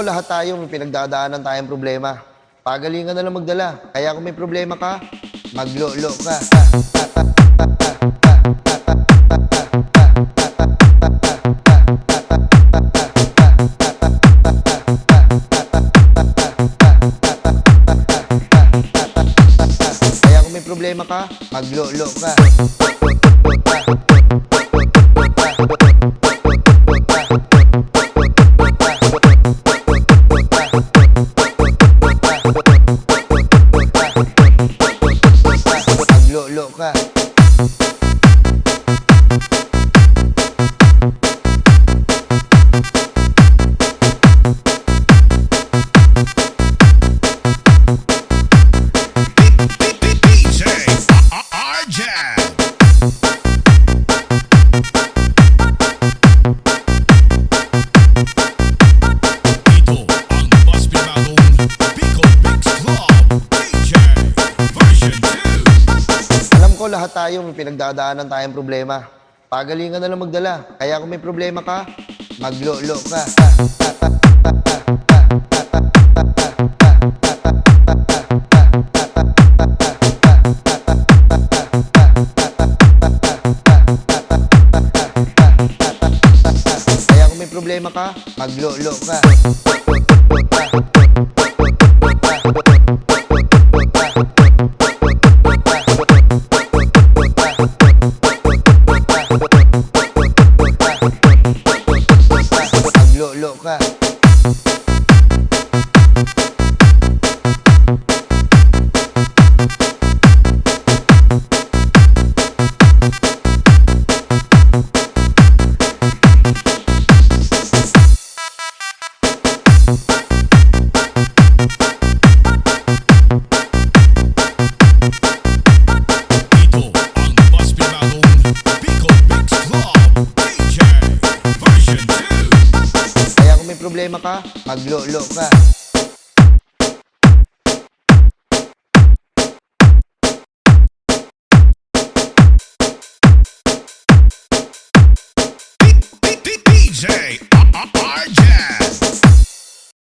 ko lahat tayo may pinagdadaanan tayong problema. Pagalingan na lang magdala. Kaya kung may problema ka, maglolo ka. Kaya kung may problema ka, maglolo ka. Maglolo ka. Lahat tayo may pinagdadaanan tayong problema. Pagalingan na lang magdala. Kaya kung may problema ka, maglolo ka. Kaya kung may problema ka, maglolo ka. Maglolo ka. Problema ka, maglolo ka.